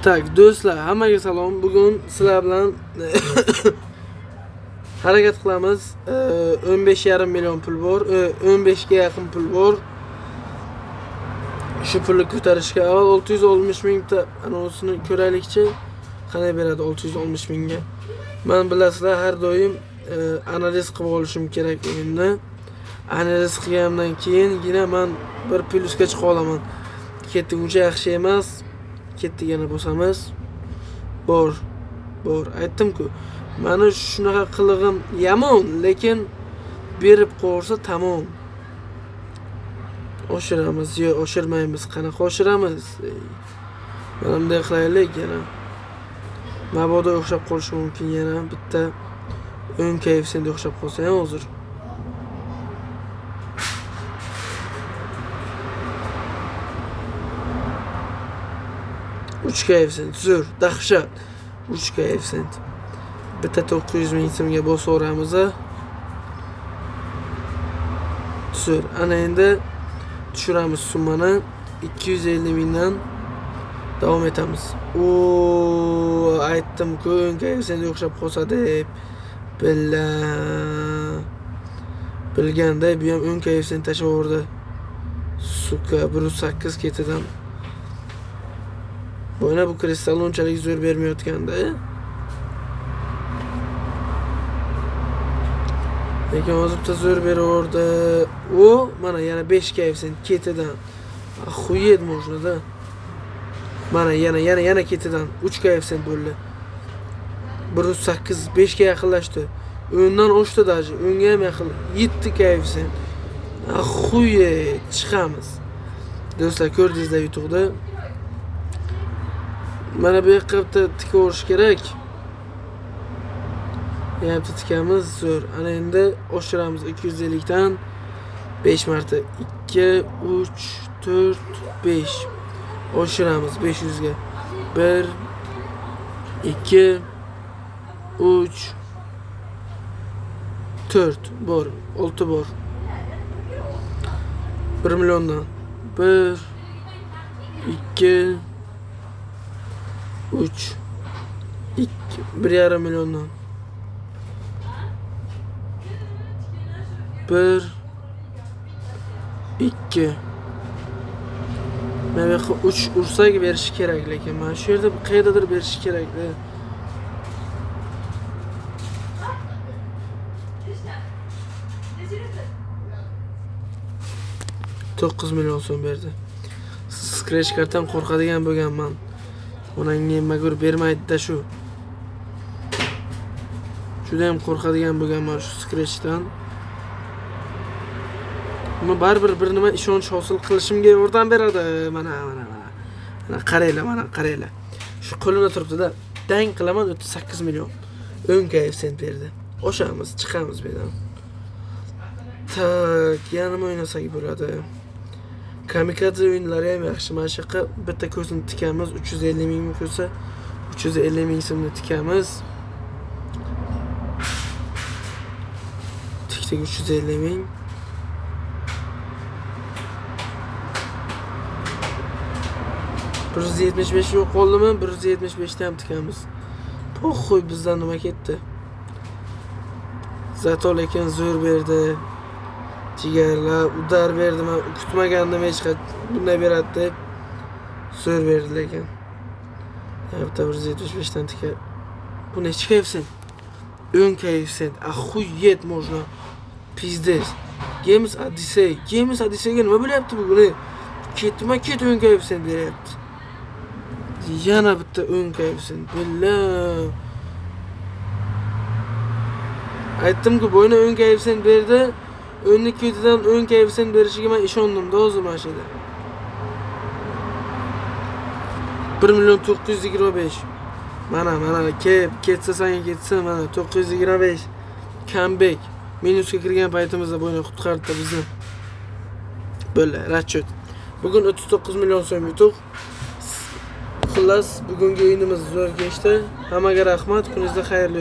Tak, do'stlar, hammaga salom. Bugun sizlar bilan harakat qilamiz. 15,5 million pul bor, 15 ga yaqin pul bor. Shu pulni ko'tarishga avval 660 mingta anonsini ko'raylikchi. Qanday beradi 660 mingga? Men bilasizlar, har doim analiz qilib olishim kerak o'yinni. Analiz qilgandan keyingina men bir plyusga chiqa olaman. Ketguncha yaxshi emas. Ketdigani bo'lsamiz bor. Aytdim-ku, meni shunaqa qilig'im yomon, lekin berib qo'ysa tamom. Oshiramiz yo oshirmaymiz, qanaqa oshiramiz? Mana bunday qilaylik yana. Mabodo o'xshab qolishi mumkin yana bitta 10 koeffitsient o'xshab qolsa ham hozir. Uch koeffitsient zo'r, dahshat. 3 koeffitsient. Bitta 900 ming so'mga bosaveramiz. Zo'r. Ana endi tushiramiz summani 250 mingdan davom etamiz. Aytdim-ku, koeffitsient o'xshab qolsa deb. Bilganda bu ham 10 koeffitsient tashlab yubordi. Suka, 108 ketidan. Bo'yna bu kristal unchalik zo'r bermayotganda. Lekin hozirda zo'r beraverdi. Mana yana 5 koeffitsient ketidan. Xuyet можно-da. Mana yana ketidan 3 koeffitsient bo'ldi. 108 5 ga yaqinlashdi. O'ndan oshdi даже. O'nga ham yaqin. 7 koeffitsient. Xuyet chiqamiz. Do'stlar, ko'rdingizlar YouTube'da. Mana bu yoqqa bitta tikaverish kerak. Yana tikamiz, zo'r. Ana endi oshiramiz 250 dan 5 marta. 2, 3, 4, 5. Oshiramiz 500 ga. 1, 2, 3, 4 bor, 6 bor. 1 milliondan. 1, 2, 3, 1,5 milliondan. 1, 2. Mana bu 3 ursak berish kerak, lekin mana shu yerda qayerdadir berish kerak-da. $9 million so'm berdi. Scratch kartdan qo'rqadigan bo'lganman. Onangga magur bermaydi-da shu. Juda ham qo'rqadigan bo'lganman shu scratchdan. Ammo baribir bir nima ishonch hosil qilishimga yordam beradi. Mana qaranglar. Shu qo'limda turibdi-da. Dang qilaman 38 million. 10 koeffitsient berdi. Oshamiz, chiqamiz bu yerdan. Tak, yana nima o'ynasak bo'ladi? Kamikadze o'yinlari ham yaxshi. Mana shu yerga bitta ko'zini tikamiz, 350 ming ko'sa, 350 ming so'mni tikamiz. Tikdik 350 ming. $175 yo'q qoldimi? 175 ta ham tikamiz. Po'xo'y, bizdan nima ketdi? Zato lekin zo'r berdi. Jigarlar udar berdi. Men kutmagandim hech qachon bunday beradi deb. Zo'r berdi lekin. Bitta 175 dan tika. Bu nechi koeffitsient? 10 koeffitsient. Xuyet можно. Pizdes. Games Odyssey. Odysseyga nima bo'lyapti bugun? Ket 10 koeffitsient beryapti. Yana bitta 10 koeffitsient. Aytdim-ku, bo'yna 10 koeffitsient berdi. 10 ketidan 10 koeffitsient berishiga men ishondim-da hozir mana shu yerda. 1,925 Mana ketsa sanga ketsa, mana 925 comeback. Minusga kirgan paytimizda bo'yna qutqardi bizni. Bo'ldi, расчет. Bugun 39 million so'm yutuq. Xullas, bugungi o'yinimiz zo'r kechdi. Hammaga rahmat. Kuningizda xayrli